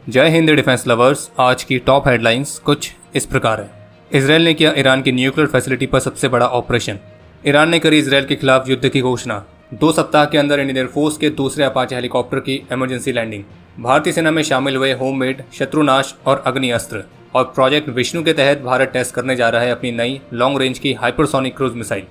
जय Hind defence lovers. आज की टॉप हेडलाइंस कुछ इस प्रकार है। इसराइल ने किया ईरान की न्यूक्लियर फैसिलिटी पर सबसे बड़ा ऑपरेशन। ईरान ने करी इसराइल के खिलाफ युद्ध की घोषणा। 2 सप्ताह के अंदर इंडियन एयरफोर्स के दूसरे अपाचे हेलीकॉप्टर की इमरजेंसी लैंडिंग। भारतीय सेना में शामिल हुए होममेड शत्रुनाश और अग्नि अस्त्र। और प्रोजेक्ट विष्णु के तहत भारत टेस्ट करने जा रहा है अपनी नई लॉन्ग रेंज की हाइपरसोनिक क्रूज मिसाइल।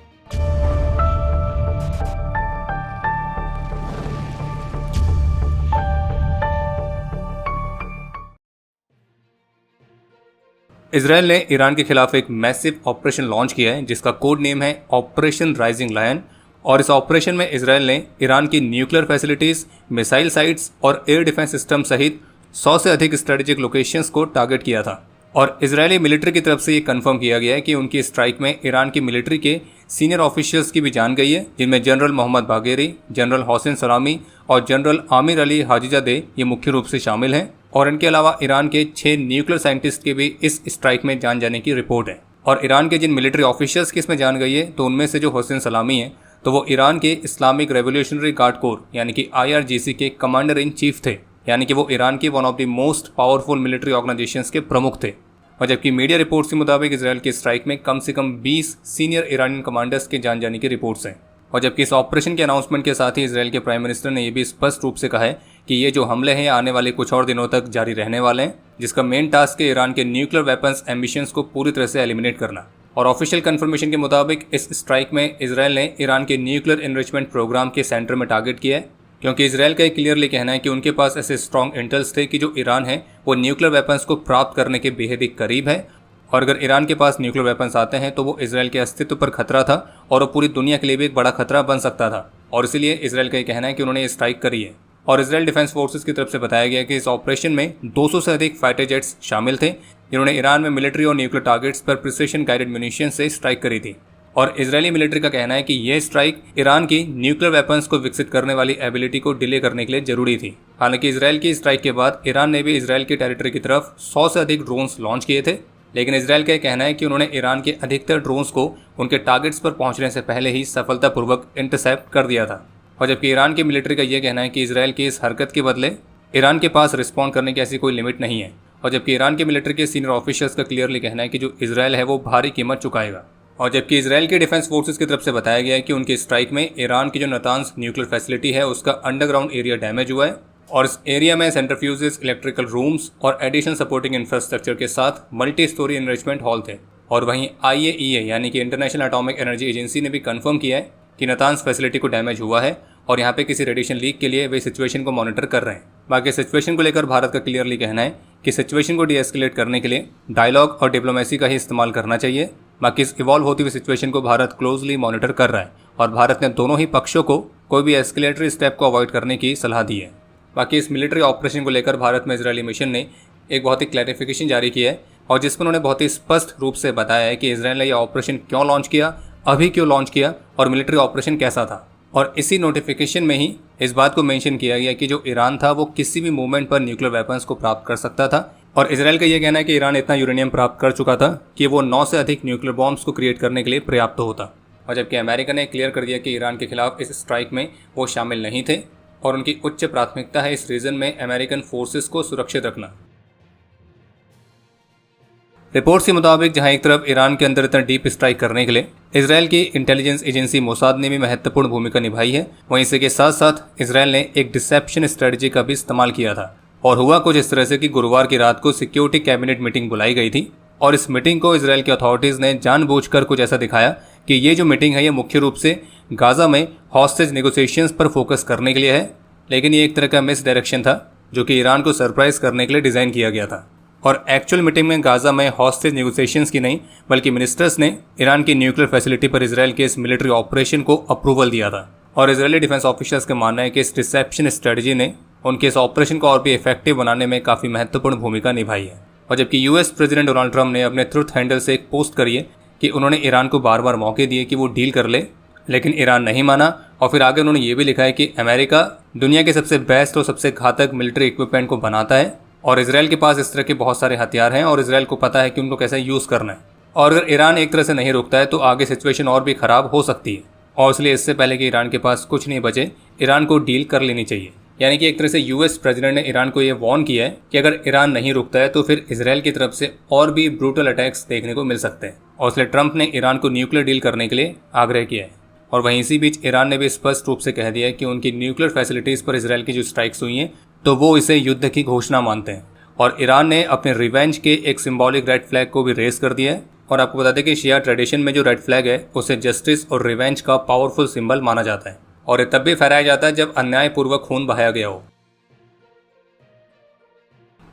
इसराइल ने ईरान के खिलाफ एक मैसिव ऑपरेशन लॉन्च किया है जिसका कोड नेम है ऑपरेशन राइजिंग लायन। और इस ऑपरेशन में इसराइल ने ईरान की न्यूक्लियर फैसिलिटीज, मिसाइल साइट्स और एयर डिफेंस सिस्टम सहित 100 से अधिक स्ट्रेटेजिक लोकेशंस को टारगेट किया था। और इजरायली मिलिट्री की तरफ से ये कंफर्म किया गया है कि उनकी स्ट्राइक में ईरान की मिलिट्री के सीनियर ऑफिशियल्स की भी जान गई है, जिनमें जनरल मोहम्मद बागेरी, जनरल हौसेन सलामी और जनरल आमिर अली हाजीजादे ये मुख्य रूप से शामिल हैं। और इनके अलावा ईरान के 6 न्यूक्लियर साइंटिस्ट की भी इस स्ट्राइक में जान जाने की रिपोर्ट है। और ईरान के जिन मिलिट्री ऑफिशियल्स की इसमें जान गई है तो उनमें से जो हौसेन सलामी है तो वो ईरान के इस्लामिक रेवोल्यूशनरी गार्ड कोर यानी कि IRGC के कमांडर इन चीफ थे, यानी कि वो ईरान की one of the most powerful military organisations के प्रमुख थे। और जबकि मीडिया रिपोर्ट्स के मुताबिक इसराइल की स्ट्राइक में कम से कम 20 सीनियर ईरानियन कमांडर्स के जान जाने की रिपोर्ट्स हैं। और जबकि इस ऑपरेशन के अनाउंसमेंट के साथ ही इसराइल के प्राइम मिनिस्टर ने यह भी स्पष्ट रूप से कहा है कि ये जो हमले हैं आने वाले कुछ और दिनों तक जारी रहने वाले हैं, जिसका मेन टास्क है ईरान के न्यूक्लियर वेपन्स एम्बिशंस को पूरी तरह से एलिमिनेट करना। और ऑफिशियल कंफर्मेशन के मुताबिक इस स्ट्राइक में इसराइल ने ईरान के न्यूक्लियर एनरिचमेंट प्रोग्राम के सेंटर में टारगेट किया है, क्योंकि इसराइल का क्लियरली कहना है कि उनके पास ऐसे स्ट्रॉन्ग इंटेल्स थे कि जो ईरान है वो न्यूक्लियर वेपन्स को प्राप्त करने के बेहद ही करीब है। और अगर ईरान के पास न्यूक्लियर वेपन्स आते हैं तो वो इसराइल के अस्तित्व पर खतरा था और वो पूरी दुनिया के लिए भी एक बड़ा खतरा बन सकता था। और इसीलिए इसराइल का ये कहना है कि उन्होंने ये स्ट्राइक करी है। और इसराइल डिफेंस फोर्सेस की तरफ से बताया गया कि इस ऑपरेशन में 200 से अधिक फाइटर जेट्स शामिल थे, जिन्होंने ईरान में मिलिट्री और न्यूक्लियर टारगेट्स पर प्रिसिशन गाइडेड म्यूनिशन से स्ट्राइक करी थी। और इजरायली मिलिट्री का कहना है कि यह स्ट्राइक ईरान की न्यूक्लियर वेपन्स को विकसित करने वाली एबिलिटी को डिले करने के लिए जरूरी थी। हालांकि इसराइल की स्ट्राइक के बाद ईरान ने भी इसराइल की टेरिटरी की तरफ 100 से अधिक ड्रोन्स लॉन्च किए थे, लेकिन इसराइल का कहना है कि उन्होंने ईरान के अधिकतर ड्रोन्स को उनके टारगेट्स पर पहुंचने से पहले ही सफलतापूर्वक इंटरसेप्ट कर दिया था। और जबकि ईरान की मिलिट्री का यह कहना है कि इसराइल की इस हरकत के बदले ईरान के पास रिस्पॉन्ड करने की ऐसी कोई लिमिट नहीं है। और जबकि ईरान के मिलिट्री के सीनियर ऑफिशियल्स का क्लियरली कहना है कि जो इसराइल है वो भारी कीमत चुकाएगा। और जबकि इसराइल के डिफेंस फोर्सेस की तरफ से बताया गया है कि उनकी स्ट्राइक में ईरान की जो नतान्स न्यूक्लियर फैसिलिटी है उसका अंडरग्राउंड एरिया डैमेज हुआ है और इस एरिया में सेंट्रीफ्यूजेस, इलेक्ट्रिकल रूम्स और एडिशनल सपोर्टिंग इंफ्रास्ट्रक्चर के साथ मल्टी स्टोरी एनरिचमेंट हॉल थे। और वहीं IAEA यानी कि इंटरनेशनल एटॉमिक एनर्जी एजेंसी ने भी कंफर्म किया है कि नतान्स फैसिलिटी को डैमेज हुआ है और यहाँ पे किसी रेडिएशन लीक के लिए वे सिचुएशन को मॉनिटर कर रहे हैं। बाकी सिचुएशन को लेकर भारत का क्लियरली कहना है कि सिचुएशन को डीएस्केलेट करने के लिए डायलॉग और डिप्लोमेसी का ही इस्तेमाल करना चाहिए। बाकी इस इवॉल्व होती हुई सिचुएशन को भारत क्लोजली मॉनिटर कर रहा है और भारत ने दोनों ही पक्षों को कोई भी एस्केलेटरी स्टेप को अवॉइड करने की सलाह दी है। बाकी इस मिलिट्री ऑपरेशन को लेकर भारत में इजरायली मिशन ने एक बहुत ही क्लैरिफिकेशन जारी किया है और जिसमें उन्होंने बहुत ही स्पष्ट रूप से बताया है कि इजरायल ने यह ऑपरेशन क्यों लॉन्च किया, अभी क्यों लॉन्च किया और मिलिट्री ऑपरेशन कैसा था। और इसी नोटिफिकेशन में ही इस बात को मेंशन किया गया कि जो ईरान था वो किसी भी मूवमेंट पर न्यूक्लियर वेपन्स को प्राप्त कर सकता था। और इजरायल का यह कहना है कि ईरान इतना यूरेनियम प्राप्त कर चुका था कि वो 9 से अधिक न्यूक्लियर बॉम्ब्स को क्रिएट करने के लिए पर्याप्त होता। और जबकि अमेरिका ने क्लियर कर दिया कि ईरान के खिलाफ इस स्ट्राइक में वो शामिल नहीं थे और उनकी उच्च प्राथमिकता है इस रीजन में अमेरिकन फोर्सेस को सुरक्षित रखना। रिपोर्ट्स के मुताबिक जहां एक तरफ ईरान के अंदर इतना डीप स्ट्राइक करने के लिए इसराइल की इंटेलिजेंस एजेंसी मोसाद ने भी महत्वपूर्ण भूमिका निभाई है, वहीं इसी के साथ साथ इसराइल ने एक डिसेप्शन स्ट्रेटजी का भी इस्तेमाल किया था। और हुआ कुछ इस तरह से कि गुरुवार की रात को सिक्योरिटी कैबिनेट मीटिंग बुलाई गई थी और इस मीटिंग को इसराइल की अथॉरिटीज़ ने जानबूझकर कुछ ऐसा दिखाया कि ये जो मीटिंग है ये मुख्य रूप से गाजा में हॉस्टेज नेगोशिएशंस पर फोकस करने के लिए है, लेकिन ये एक तरह का मिस डायरेक्शन था जो कि ईरान को सरप्राइज करने के लिए डिज़ाइन किया गया था। और एक्चुअल मीटिंग में गाजा में हॉस्टेज नेगोशिएशंस की नहीं बल्कि मिनिस्टर्स ने ईरान की न्यूक्लियर फैसिलिटी पर इसराइल के इस मिलिट्री ऑपरेशन को अप्रूवल दिया था। और इजरायली डिफेंस ऑफिसर्स का मानना है कि इस डिसेप्शन स्ट्रेटजी ने उनके इस ऑपरेशन को और भी इफेक्टिव बनाने में काफ़ी महत्वपूर्ण भूमिका निभाई है। और जबकि यूएस प्रेसिडेंट डोनाल्ड ट्रंप ने अपने ट्रुथ हैंडल से एक पोस्ट करी है कि उन्होंने ईरान को बार बार मौके दिए कि वो डील कर ले, लेकिन ईरान नहीं माना। और फिर आगे उन्होंने ये भी लिखा है कि अमेरिका दुनिया के सबसे बेस्ट और सबसे घातक मिलिट्री इक्विपमेंट को बनाता है और इसराइल के पास इस तरह के बहुत सारे हथियार हैं और इसराइल को पता है कि उनको कैसे यूज़ करना है। और अगर ईरान एक तरह से नहीं रुकता है तो आगे सिचुएशन और भी ख़राब हो सकती है और इसलिए इससे पहले कि ईरान के पास कुछ नहीं बचे ईरान को डील कर लेनी चाहिए। यानी कि एक तरह से यूएस प्रेसिडेंट ने ईरान को ये वार्न किया है कि अगर ईरान नहीं रुकता है तो फिर इजराइल की तरफ से और भी ब्रूटल अटैक्स देखने को मिल सकते हैं। और इसलिए ट्रंप ने ईरान को न्यूक्लियर डील करने के लिए आग्रह किया है। और वहीं इसी बीच ईरान ने भी स्पष्ट रूप से कह दिया है कि उनकी न्यूक्लियर फैसिलिटीज़ पर इजराइल की जो स्ट्राइक्स हुई हैं तो वो इसे युद्ध की घोषणा मानते हैं। और ईरान ने अपने रिवेंज के एक सिंबॉलिक रेड फ्लैग को भी रेस कर दिया है। और आपको बता दें कि शिया ट्रेडिशन में जो रेड फ्लैग है उसे जस्टिस और रिवेंज का पावरफुल सिंबल माना जाता है और ये तब भी फहराया जाता है जब अन्यायपूर्वक खून बहाया गया हो।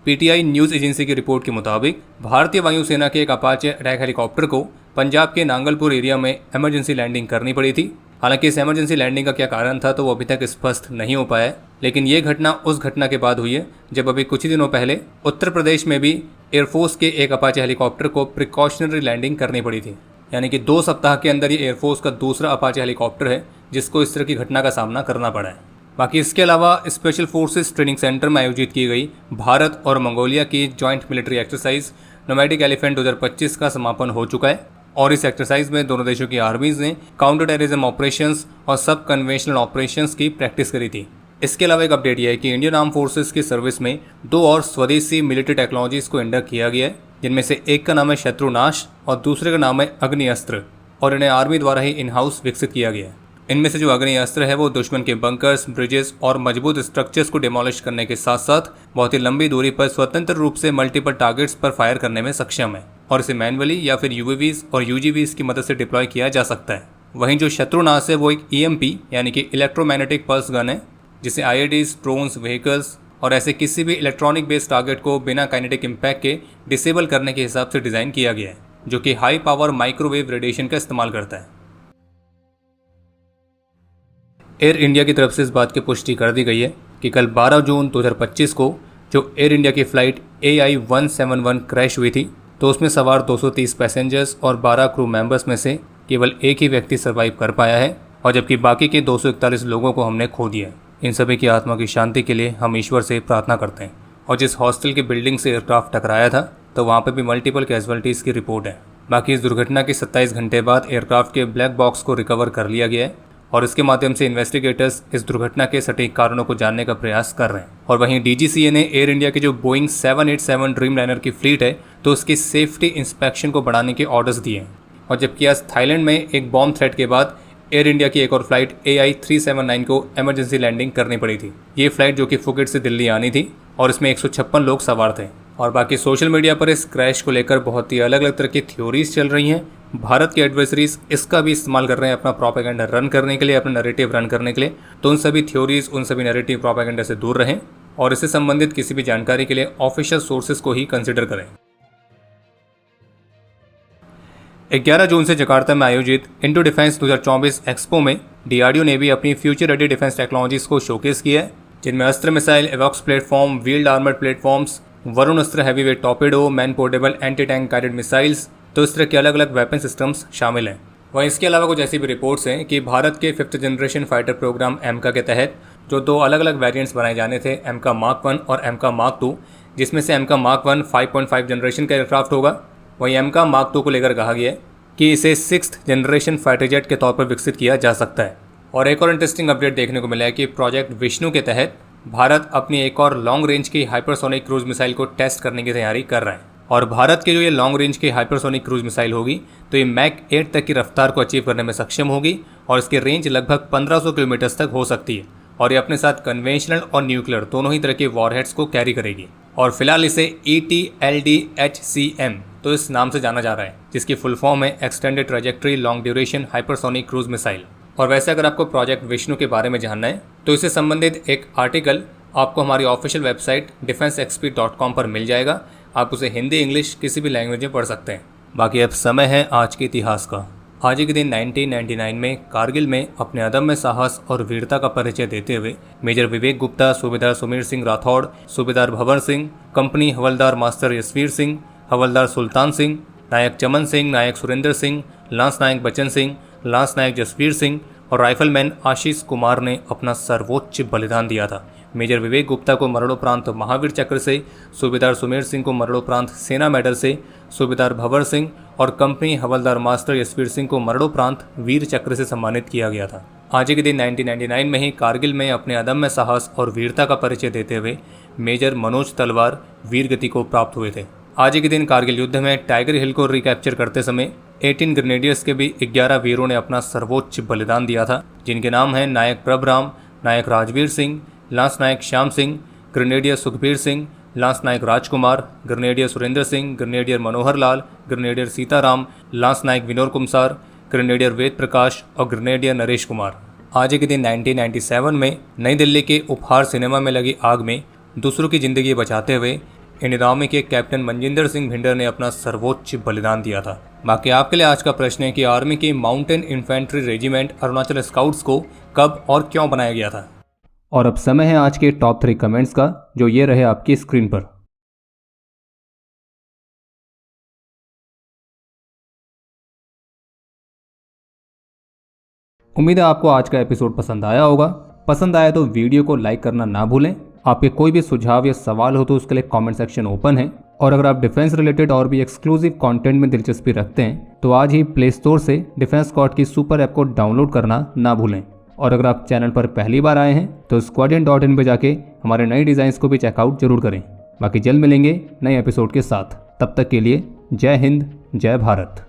पीटीआई न्यूज़ एजेंसी की रिपोर्ट के मुताबिक भारतीय वायुसेना के एक अपाचे अटैक हेलीकॉप्टर को पंजाब के नांगलपुर एरिया में इमरजेंसी लैंडिंग करनी पड़ी थी। हालांकि इस इमरजेंसी लैंडिंग का क्या कारण था तो वो अभी तक स्पष्ट नहीं हो पाया है, लेकिन ये घटना उस घटना के बाद हुई है जब अभी कुछ ही दिनों पहले उत्तर प्रदेश में भी एयरफोर्स के एक अपाचे हेलीकॉप्टर को प्रिकॉशनरी लैंडिंग करनी पड़ी थी। यानी कि 2 सप्ताह के अंदर ये एयरफोर्स का दूसरा अपाचे हेलीकॉप्टर है जिसको इस तरह की घटना का सामना करना पड़ा है। बाकी इसके अलावा स्पेशल फोर्सेस ट्रेनिंग सेंटर में आयोजित की गई भारत और मंगोलिया की joint military exercise nomadic elephant 2025 का समापन हो चुका है। और इस एक्सरसाइज में दोनों देशों की आर्मीज ने काउंटर टेररिज्म ऑपरेशंस और सब कन्वेंशनल ऑपरेशंस की प्रैक्टिस करी थी। इसके अलावा एक अपडेट यह है कि इंडियन आर्म फोर्सेस की सर्विस में 2 और स्वदेशी मिलिट्री टेक्नोलॉजीज को इंडक्ट किया गया है, जिनमें से एक का नाम है शत्रुनाश और दूसरे का नाम है अग्नि अस्त्र, और इन्हें आर्मी द्वारा ही इन हाउस विकसित किया गया है। इनमें से जो अग्नि अस्त्र है वो दुश्मन के बंकर्स, ब्रिजेस और मजबूत स्ट्रक्चर्स को डिमोलिश करने के साथ साथ बहुत ही लंबी दूरी पर स्वतंत्र रूप से मल्टीपल टारगेट्स पर फायर करने में सक्षम है और इसे मैनुअली या फिर यूएवीज और यूजीवीज की मदद से डिप्लॉय किया जा सकता है। वहीं जो शत्रुनाश है वो एक ईएमपी यानी कि इलेक्ट्रोमैग्नेटिक पल्स गन है, जिसे आईईडीज, ड्रोन्स, व्हीकल्स और ऐसे किसी भी इलेक्ट्रॉनिक बेस्ड टारगेट को बिना काइनेटिक इम्पैक्ट के डिसेबल करने के हिसाब से डिज़ाइन किया गया है, जो कि हाई पावर माइक्रोवेव रेडिएशन का इस्तेमाल करता है। एयर इंडिया की तरफ से इस बात की पुष्टि कर दी गई है कि कल 12 जून 2025 को जो एयर इंडिया की फ़्लाइट AI-171 क्रैश हुई थी तो उसमें सवार 230 पैसेंजर्स और 12 क्रू मेंबर्स में से केवल एक ही व्यक्ति सर्वाइव कर पाया है, और जबकि बाकी के 241 लोगों को हमने खो दिया है। इन सभी की आत्मा की शांति के लिए हम ईश्वर से प्रार्थना करते हैं। और जिस हॉस्टल की बिल्डिंग से एयरक्राफ्ट टकराया था तो वहाँ पर भी मल्टीपल कैजुअलिटीज़ की रिपोर्ट है। बाकी इस दुर्घटना के 27 घंटे बाद एयरक्राफ्ट के ब्लैक बॉक्स को रिकवर कर लिया गया है और इसके माध्यम से इन्वेस्टिगेटर्स इस दुर्घटना के सटीक कारणों को जानने का प्रयास कर रहे हैं। और वहीं डीजीसीए ने एयर इंडिया के जो बोइंग 787 ड्रीमलाइनर की फ्लीट है तो उसकी सेफ्टी इंस्पेक्शन को बढ़ाने के ऑर्डर्स दिए हैं। और जबकि आज थाईलैंड में एक बॉम्ब थ्रेट के बाद एयर इंडिया की एक और फ्लाइट AI-379 को इमरजेंसी लैंडिंग करनी पड़ी थी। ये फ्लाइट जो कि फुकेट से दिल्ली आनी थी और इसमें 156 लोग सवार थे। और बाकी सोशल मीडिया पर इस क्रैश को लेकर बहुत ही अलग अलग तरह की थ्योरीज चल रही हैं। भारत के एडवर्सरीज इसका भी इस्तेमाल कर रहे हैं अपना प्रोपेगेंडा रन करने के लिए, अपना नैरेटिव रन करने के लिए। तो उन सभी थ्योरीज, उन सभी नैरेटिव प्रोपेगेंडा से दूर रहें और इससे संबंधित किसी भी जानकारी के लिए ऑफिशियल सोर्सेज को ही कंसिडर करें। 11 जून से जकार्ता में आयोजित इंडो डिफेंस 2024 एक्सपो में डीआरडीओ ने भी अपनी फ्यूचर रेडी डिफेंस टेक्नोलॉजीज को शोकेस किया है, जिनमें अस्त्र मिसाइल, एवॉक्स platform, wheeled armoured platforms, Varunastra heavyweight torpedo, man portable anti tank guided missiles, तो इस तरह के अलग अलग वेपन सिस्टम्स शामिल हैं। वहीं इसके अलावा कुछ ऐसी भी रिपोर्ट्स हैं कि भारत के 5th जनरेशन फाइटर प्रोग्राम एमका के तहत जो 2 अलग अलग वेरिएंट्स बनाए जाने थे, एमका मार्क 1 और एमका मार्क 2, जिसमें से एमका मार्क 1 5.5 जनरेशन का एयरक्राफ्ट होगा। वहीं एमका मार्क 2 को लेकर कहा गया है कि इसे 6th जनरेशन फाइटर जेट के तौर पर विकसित किया जा सकता है। और एक और इंटरेस्टिंग अपडेट देखने को मिला है कि प्रोजेक्ट विष्णु के तहत भारत अपनी एक और लॉन्ग रेंज की हाइपरसोनिक क्रूज मिसाइल को टेस्ट करने की तैयारी कर रहा है। और भारत की जो ये लॉन्ग रेंज की हाइपरसोनिक क्रूज मिसाइल होगी तो ये मैक 8 तक की रफ्तार को अचीव करने में सक्षम होगी और इसकी रेंज लगभग 1500 किलोमीटर तक हो सकती है। और ये अपने साथ कन्वेंशनल और न्यूक्लियर दोनों ही तरह के वॉरहेड्स को कैरी करेगी। और फिलहाल इसे ETLDHCM तो इस नाम से जाना जा रहा है, जिसकी फुल फॉर्म है extended trajectory long duration hypersonic cruise missile. और वैसे अगर आपको प्रोजेक्ट विष्णु के बारे में जानना है तो इससे संबंधित एक आर्टिकल आपको हमारी ऑफिशियल वेबसाइट defenseexp.com पर मिल जाएगा। आप उसे हिंदी, इंग्लिश किसी भी लैंग्वेज में पढ़ सकते हैं। बाकी अब समय है आज के इतिहास का। आज ही के दिन 1999 में कारगिल में अपने अदम्य साहस और वीरता का परिचय देते हुए मेजर विवेक गुप्ता, सूबेदार सुमेर सिंह राठौड़, सूबेदार भंवर सिंह, कंपनी हवलदार मास्टर यशवीर सिंह, हवलदार सुल्तान सिंह, नायक चमन सिंह, नायक सुरेंद्र सिंह, लांस नायक बच्चन सिंह, लांस नायक जसवीर सिंह और राइफलमैन आशीष कुमार ने अपना सर्वोच्च बलिदान दिया था। मेजर विवेक गुप्ता को मरणोपरांत महावीर चक्र से, सूबेदार सुमेर सिंह को मरणोपरांत सेना मेडल से, सूबेदार भंवर सिंह और कंपनी हवलदार मास्टर यशवीर सिंह को मरणोपरांत वीर चक्र से सम्मानित किया गया था। आज के दिन 1999 में ही कारगिल में अपने अदम्य साहस और वीरता का परिचय देते हुए मेजर मनोज तलवार वीर गति को प्राप्त हुए थे। आज के दिन कारगिल युद्ध में टाइगर हिल को रिकैप्चर करते समय 18 ग्रेनेडियर्स के भी 11 वीरों ने अपना सर्वोच्च बलिदान दिया था, जिनके नाम हैं नायक प्रभराम, नायक राजवीर सिंह, लांस नायक श्याम सिंह, ग्रेनेडियर सुखबीर सिंह, लांस नायक राजकुमार, grenadier Surendra Singh, grenadier Manohar Lal, grenadier Sitaram, lance नायक विनोद कुमार, ग्रेनेडियर वेद प्रकाश और ग्रेनेडियर नरेश कुमार। आज के दिन 1997 में नई दिल्ली के उपहार सिनेमा में लगी आग में दूसरों की जिंदगी बचाते हुए इंडियन आर्मी के कैप्टन मनजिंदर सिंह भिंडर ने अपना सर्वोच्च बलिदान दिया था। बाकी आपके लिए आज का प्रश्न है कि आर्मी की mountain infantry regiment Arunachal scouts को कब और क्यों बनाया गया था। और अब समय है आज के टॉप 3 कमेंट्स का, जो ये रहे आपकी स्क्रीन पर। उम्मीद है आपको आज का एपिसोड पसंद आया होगा। पसंद आया तो वीडियो को लाइक करना ना भूलें। आपके कोई भी सुझाव या सवाल हो तो उसके लिए कमेंट सेक्शन ओपन है। और अगर आप डिफेंस रिलेटेड और भी एक्सक्लूसिव कंटेंट में दिलचस्पी रखते हैं तो आज ही प्ले स्टोर से डिफेंस स्क्वाड की सुपर ऐप को डाउनलोड करना ना भूलें। और अगर आप चैनल पर पहली बार आए हैं तो squadron.in पे जाके हमारे नए डिज़ाइंस को भी चेकआउट जरूर करें। बाकी जल्द मिलेंगे नए एपिसोड के साथ। तब तक के लिए जय हिंद, जय भारत।